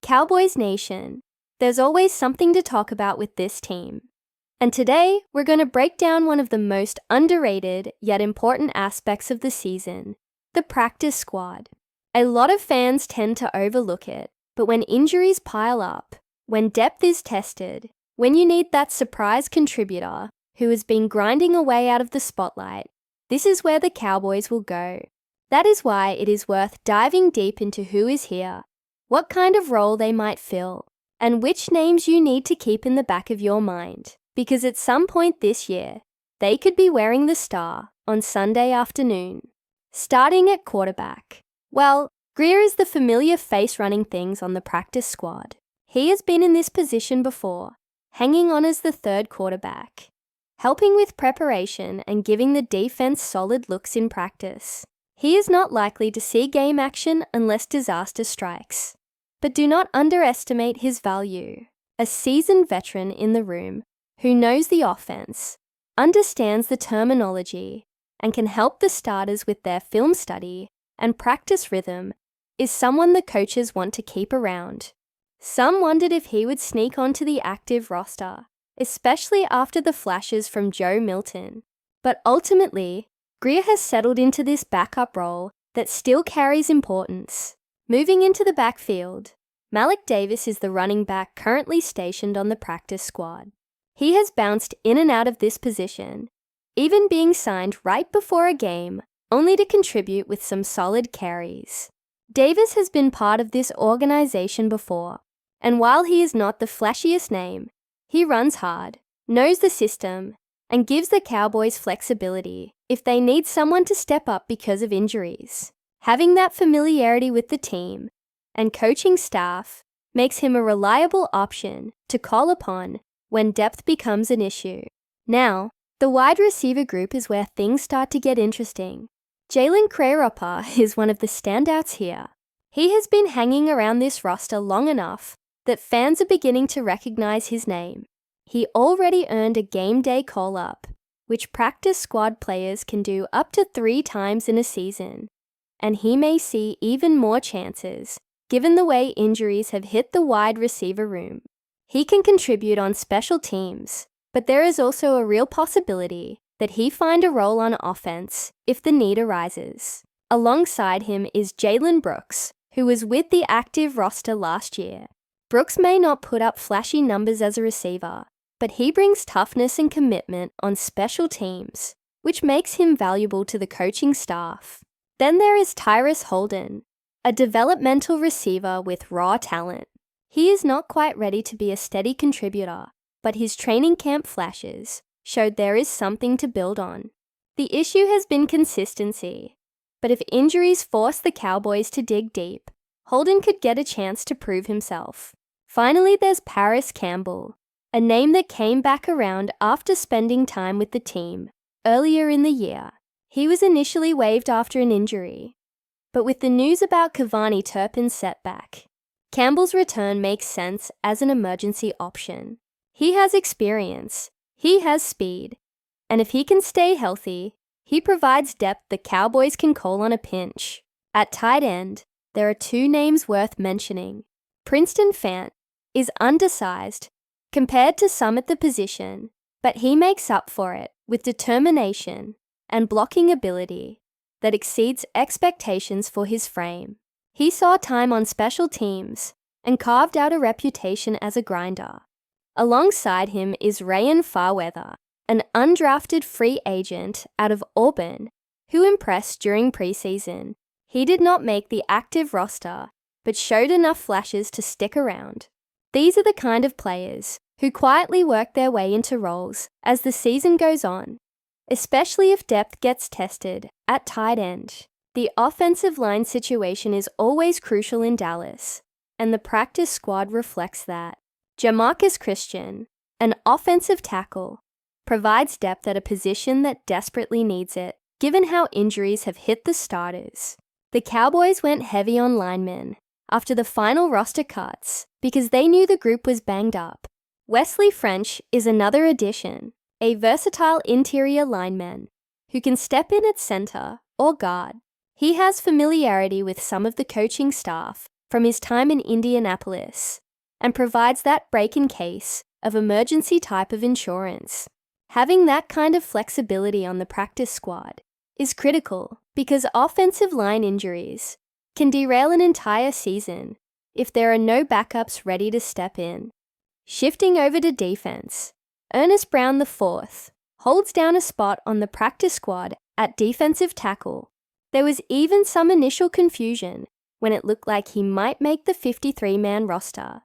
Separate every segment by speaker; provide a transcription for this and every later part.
Speaker 1: Cowboys Nation, there's always something to talk about with this team. And today, we're going to break down one of the most underrated yet important aspects of the season, the practice squad. A lot of fans tend to overlook it, but when injuries pile up, when depth is tested, when you need that surprise contributor who has been grinding away out of the spotlight, this is where the Cowboys will go. That is why it is worth diving deep into who is here, what kind of role they might fill, and which names you need to keep in the back of your mind. Because at some point this year, they could be wearing the star on Sunday afternoon. Starting at quarterback. Well, Greer is the familiar face running things on the practice squad. He has been in this position before, hanging on as the third quarterback, helping with preparation and giving the defense solid looks in practice. He is not likely to see game action unless disaster strikes. But do not underestimate his value. A seasoned veteran in the room who knows the offense, understands the terminology, and can help the starters with their film study and practice rhythm is someone the coaches want to keep around. Some wondered if he would sneak onto the active roster, especially after the flashes from Joe Milton. But ultimately, Greer has settled into this backup role that still carries importance. Moving into the backfield, Malik Davis is the running back currently stationed on the practice squad. He has bounced in and out of this position, even being signed right before a game, only to contribute with some solid carries. Davis has been part of this organization before, and while he is not the flashiest name, he runs hard, knows the system, and gives the Cowboys flexibility if they need someone to step up because of injuries. Having that familiarity with the team and coaching staff makes him a reliable option to call upon when depth becomes an issue. Now, the wide receiver group is where things start to get interesting. Jalen Crayropper is one of the standouts here. He has been hanging around this roster long enough that fans are beginning to recognize his name. He already earned a game day call-up, which practice squad players can do up to 3 times in a season, and he may see even more chances, given the way injuries have hit the wide receiver room. He can contribute on special teams, but there is also a real possibility that he find a role on offense if the need arises. Alongside him is Jalen Brooks, who was with the active roster last year. Brooks may not put up flashy numbers as a receiver, but he brings toughness and commitment on special teams, which makes him valuable to the coaching staff. Then there is Tyrus Holden, a developmental receiver with raw talent. He is not quite ready to be a steady contributor, but his training camp flashes showed there is something to build on. The issue has been consistency, but if injuries force the Cowboys to dig deep, Holden could get a chance to prove himself. Finally, there's Paris Campbell, a name that came back around after spending time with the team earlier in the year. He was initially waived after an injury, but with the news about Cavani Turpin's setback, Campbell's return makes sense as an emergency option. He has experience, he has speed, and if he can stay healthy, he provides depth the Cowboys can call on a pinch. At tight end, there are 2 names worth mentioning. Princeton Fant is undersized compared to some at the position, but he makes up for it with determination and blocking ability that exceeds expectations for his frame. He saw time on special teams and carved out a reputation as a grinder. Alongside him is Rayan Farweather, an undrafted free agent out of Auburn who impressed during preseason. He did not make the active roster, but showed enough flashes to stick around. These are the kind of players who quietly work their way into roles as the season goes on, especially if depth gets tested at tight end. The offensive line situation is always crucial in Dallas, and the practice squad reflects that. Jamarcus Christian, an offensive tackle, provides depth at a position that desperately needs it, given how injuries have hit the starters. The Cowboys went heavy on linemen after the final roster cuts because they knew the group was banged up. Wesley French is another addition, a versatile interior lineman who can step in at center or guard. He has familiarity with some of the coaching staff from his time in Indianapolis and provides that break in case of emergency type of insurance. Having that kind of flexibility on the practice squad is critical because offensive line injuries can derail an entire season if there are no backups ready to step in. Shifting over to defense, Ernest Brown IV holds down a spot on the practice squad at defensive tackle. There was even some initial confusion when it looked like he might make the 53-man roster,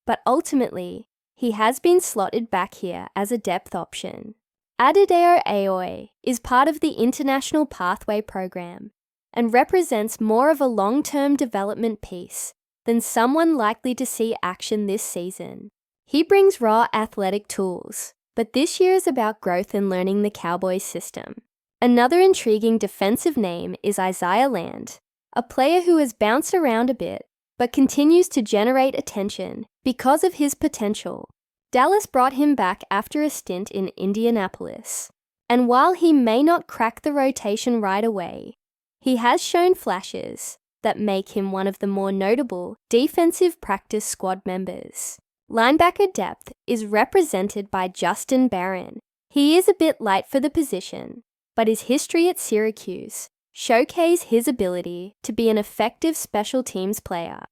Speaker 1: but ultimately, he has been slotted back here as a depth option. Adideo Aoy is part of the International Pathway Program and represents more of a long-term development piece than someone likely to see action this season. He brings raw athletic tools, but this year is about growth and learning the Cowboys system. Another intriguing defensive name is Isaiah Land, a player who has bounced around a bit but continues to generate attention because of his potential. Dallas brought him back after a stint in Indianapolis, and while he may not crack the rotation right away, he has shown flashes that make him one of the more notable defensive practice squad members. Linebacker depth is represented by Justin Barron. He is a bit light for the position, but his history at Syracuse showcase his ability to be an effective special teams player.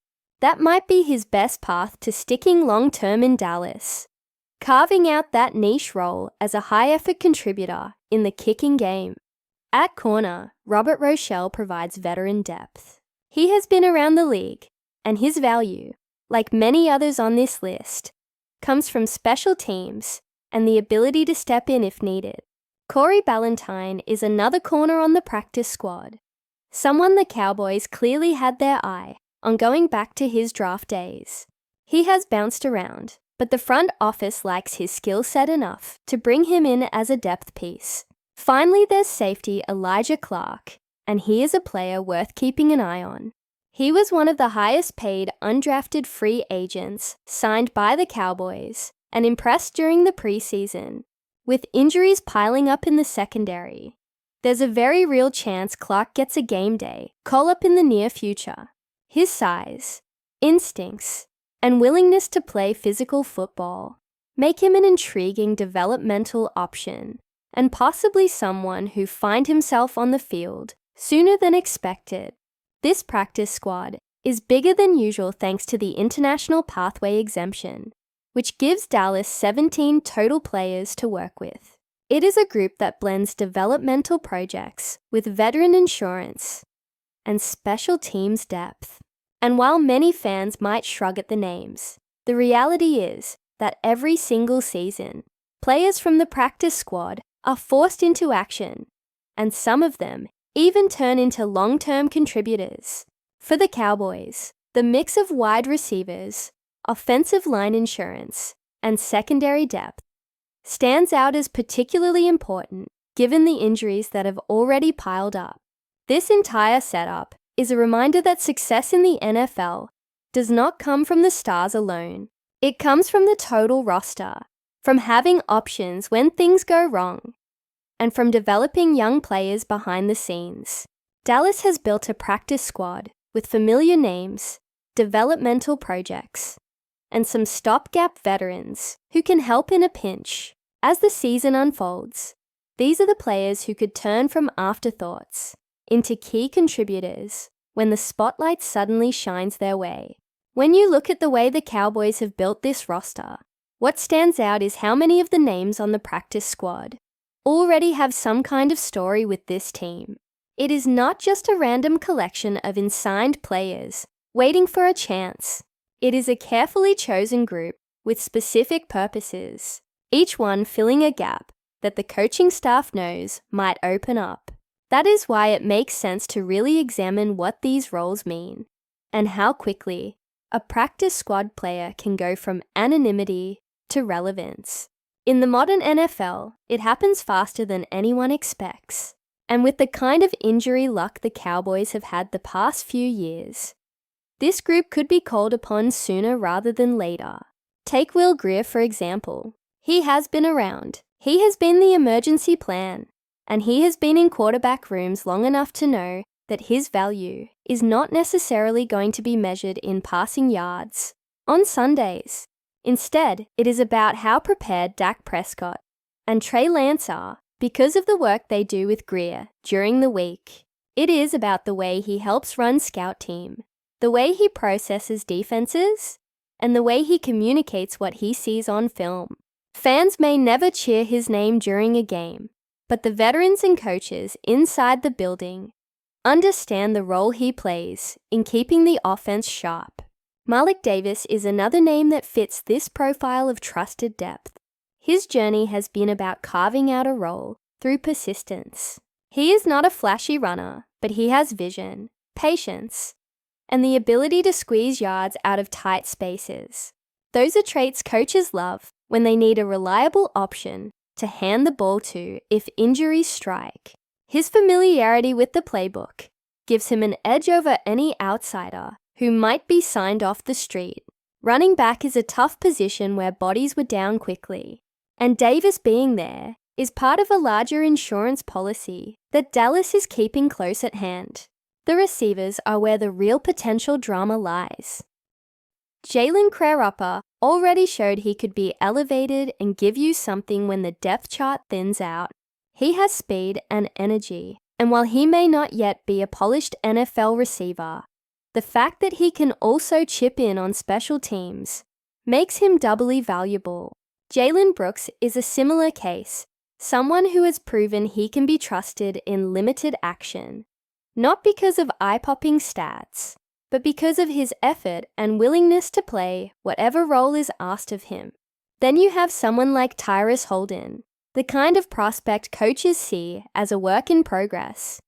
Speaker 1: That might be his best path to sticking long-term in Dallas, carving out that niche role as a high-effort contributor in the kicking game. At corner, Robert Rochelle provides veteran depth. He has been around the league, and his value, like many others on this list, comes from special teams and the ability to step in if needed. Corey Ballantyne is another corner on the practice squad, someone the Cowboys clearly had their eye on going back to his draft days. He has bounced around, but the front office likes his skill set enough to bring him in as a depth piece. Finally, there's safety Elijah Clark, and he is a player worth keeping an eye on. He was one of the highest paid undrafted free agents signed by the Cowboys and impressed during the preseason. With injuries piling up in the secondary, there's a very real chance Clark gets a game day call-up in the near future. His size, instincts, and willingness to play physical football make him an intriguing developmental option and possibly someone who finds himself on the field sooner than expected. This practice squad is bigger than usual thanks to the International Pathway exemption, which gives Dallas 17 total players to work with. It is a group that blends developmental projects with veteran insurance and special teams depth. And while many fans might shrug at the names, the reality is that every single season, players from the practice squad are forced into action, and some of them even turn into long-term contributors. For the Cowboys, the mix of wide receivers, offensive line insurance, and secondary depth stands out as particularly important given the injuries that have already piled up. This entire setup is a reminder that success in the NFL does not come from the stars alone. It comes from the total roster, from having options when things go wrong, and from developing young players behind the scenes. Dallas has built a practice squad with familiar names, developmental projects, and some stopgap veterans who can help in a pinch. As the season unfolds, these are the players who could turn from afterthoughts into key contributors when the spotlight suddenly shines their way. When you look at the way the Cowboys have built this roster, what stands out is how many of the names on the practice squad already have some kind of story with this team. It is not just a random collection of unsigned players waiting for a chance. It is a carefully chosen group with specific purposes, each one filling a gap that the coaching staff knows might open up. That is why it makes sense to really examine what these roles mean and how quickly a practice squad player can go from anonymity to relevance. In the modern NFL, it happens faster than anyone expects. And with the kind of injury luck the Cowboys have had the past few years, this group could be called upon sooner rather than later. Take Will Grier, for example. He has been around. He has been the emergency plan, and he has been in quarterback rooms long enough to know that his value is not necessarily going to be measured in passing yards on Sundays. Instead, it is about how prepared Dak Prescott and Trey Lance are because of the work they do with Greer during the week. It is about the way he helps run scout team, the way he processes defenses, and the way he communicates what he sees on film. Fans may never cheer his name during a game, but the veterans and coaches inside the building understand the role he plays in keeping the offense sharp. Malik Davis is another name that fits this profile of trusted depth. His journey has been about carving out a role through persistence. He is not a flashy runner, but he has vision, patience, and the ability to squeeze yards out of tight spaces. Those are traits coaches love when they need a reliable option to hand the ball to if injuries strike. His familiarity with the playbook gives him an edge over any outsider who might be signed off the street. Running back is a tough position where bodies were down quickly, and Davis being there is part of a larger insurance policy that Dallas is keeping close at hand. The receivers are where the real potential drama lies. Jalen Crerupper already showed he could be elevated and give you something when the depth chart thins out. He has speed and energy, and while he may not yet be a polished NFL receiver, the fact that he can also chip in on special teams makes him doubly valuable. Jalen Brooks is a similar case, someone who has proven he can be trusted in limited action, not because of eye-popping stats, but because of his effort and willingness to play whatever role is asked of him. Then you have someone like Tyrus Holden, the kind of prospect coaches see as a work in progress,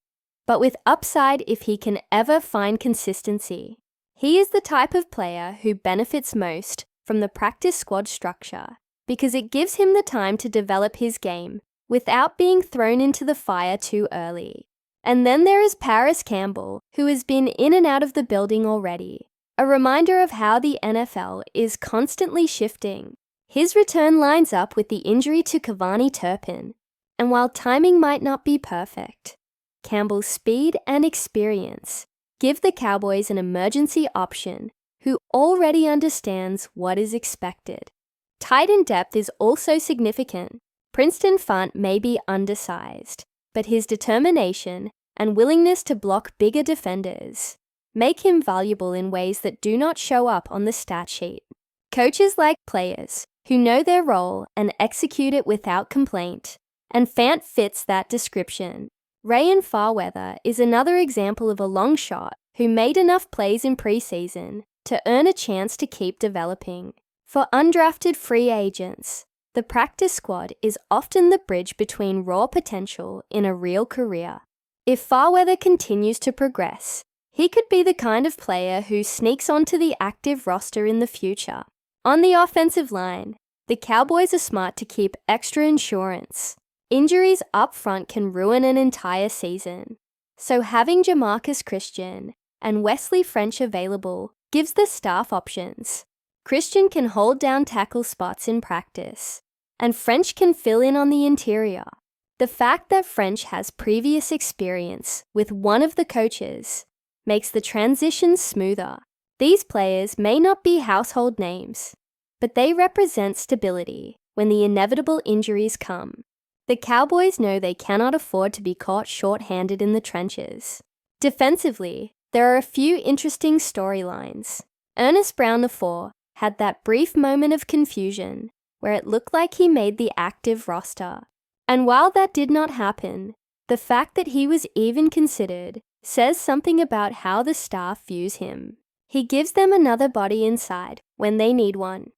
Speaker 1: but with upside if he can ever find consistency. He is the type of player who benefits most from the practice squad structure because it gives him the time to develop his game without being thrown into the fire too early. And then there is Paris Campbell, who has been in and out of the building already, a reminder of how the NFL is constantly shifting. His return lines up with the injury to Cavani Turpin, and while timing might not be perfect, Campbell's speed and experience give the Cowboys an emergency option who already understands what is expected. Tight end depth is also significant. Princeton Fant may be undersized, but his determination and willingness to block bigger defenders make him valuable in ways that do not show up on the stat sheet. Coaches like players who know their role and execute it without complaint, and Fant fits that description. Rayan Farweather is another example of a long shot who made enough plays in preseason to earn a chance to keep developing. For undrafted free agents, the practice squad is often the bridge between raw potential in a real career. If Farweather continues to progress, he could be the kind of player who sneaks onto the active roster in the future. On the offensive line, the Cowboys are smart to keep extra insurance. Injuries up front can ruin an entire season, so having Jamarcus Christian and Wesley French available gives the staff options. Christian can hold down tackle spots in practice, and French can fill in on the interior. The fact that French has previous experience with one of the coaches makes the transition smoother. These players may not be household names, but they represent stability when the inevitable injuries come. The Cowboys know they cannot afford to be caught short-handed in the trenches. Defensively, there are a few interesting storylines. Ernest Brown IV had that brief moment of confusion where it looked like he made the active roster. And while that did not happen, the fact that he was even considered says something about how the staff views him. He gives them another body inside when they need one.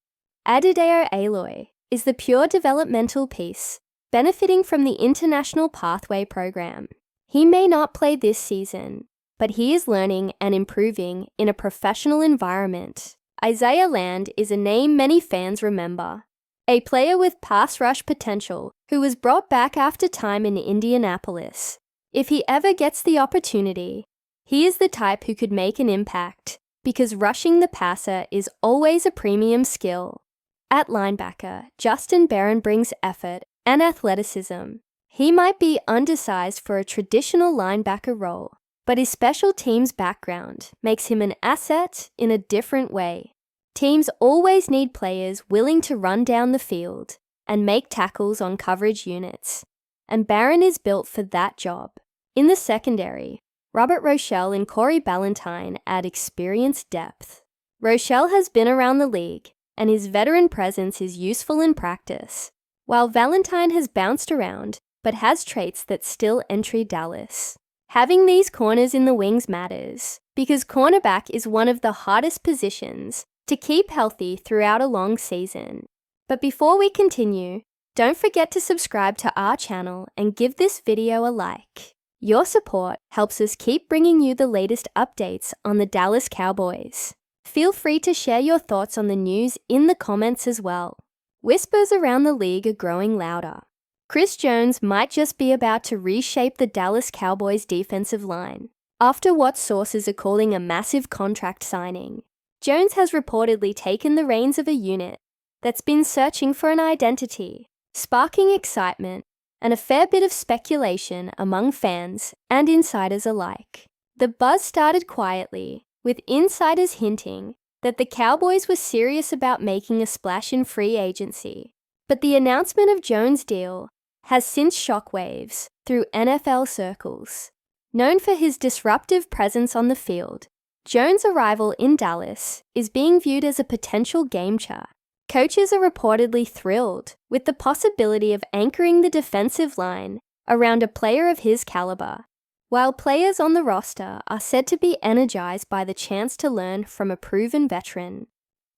Speaker 1: Adideo Aloy is the pure developmental piece, benefiting from the International Pathway program. He may not play this season, but he is learning and improving in a professional environment. Isaiah Land is a name many fans remember. A player with pass rush potential who was brought back after time in Indianapolis. If he ever gets the opportunity, he is the type who could make an impact because rushing the passer is always a premium skill. At linebacker, Justin Barron brings effort and athleticism. He might be undersized for a traditional linebacker role, but his special teams background makes him an asset in a different way. Teams always need players willing to run down the field and make tackles on coverage units, and Barron is built for that job. In the secondary, Robert Rochelle and Corey Ballantyne add experience depth. Rochelle has been around the league, and his veteran presence is useful in practice, while Ballantyne has bounced around but has traits that still entry Dallas. Having these corners in the wings matters, because cornerback is one of the hardest positions to keep healthy throughout a long season. But before we continue, don't forget to subscribe to our channel and give this video a like. Your support helps us keep bringing you the latest updates on the Dallas Cowboys. Feel free to share your thoughts on the news in the comments as well. Whispers around the league are growing louder. Chris Jones might just be about to reshape the Dallas Cowboys defensive line after what sources are calling a massive contract signing. Jones has reportedly taken the reins of a unit that's been searching for an identity, sparking excitement and a fair bit of speculation among fans and insiders alike. The buzz started quietly, with insiders hinting that the Cowboys were serious about making a splash in free agency. But the announcement of Jones' deal has sent shockwaves through NFL circles. Known for his disruptive presence on the field, Jones' arrival in Dallas is being viewed as a potential game-changer. Coaches are reportedly thrilled with the possibility of anchoring the defensive line around a player of his caliber, while players on the roster are said to be energized by the chance to learn from a proven veteran.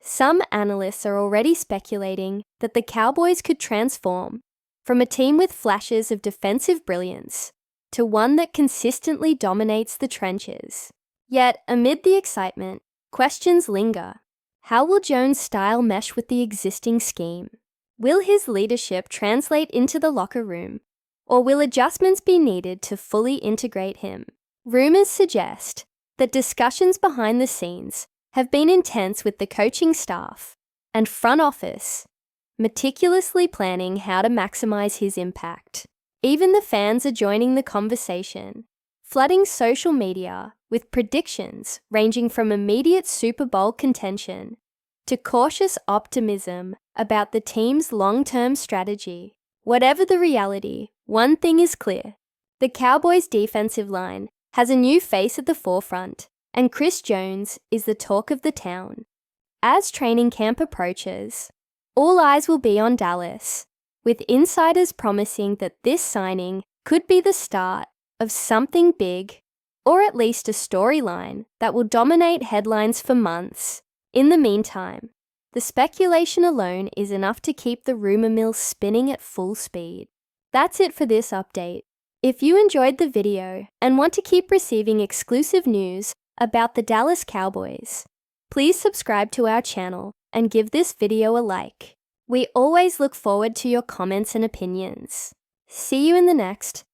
Speaker 1: Some analysts are already speculating that the Cowboys could transform from a team with flashes of defensive brilliance to one that consistently dominates the trenches. Yet, amid the excitement, questions linger. How will Jones' style mesh with the existing scheme? Will his leadership translate into the locker room, or will adjustments be needed to fully integrate him? Rumors suggest that discussions behind the scenes have been intense with the coaching staff and front office, meticulously planning how to maximize his impact. Even the fans are joining the conversation, flooding social media with predictions ranging from immediate Super Bowl contention to cautious optimism about the team's long-term strategy. Whatever the reality, one thing is clear. The Cowboys' defensive line has a new face at the forefront, and Chris Jones is the talk of the town. As training camp approaches, all eyes will be on Dallas, with insiders promising that this signing could be the start of something big, or at least a storyline that will dominate headlines for months. In the meantime, the speculation alone is enough to keep the rumor mill spinning at full speed. That's it for this update. If you enjoyed the video and want to keep receiving exclusive news about the Dallas Cowboys, please subscribe to our channel and give this video a like. We always look forward to your comments and opinions. See you in the next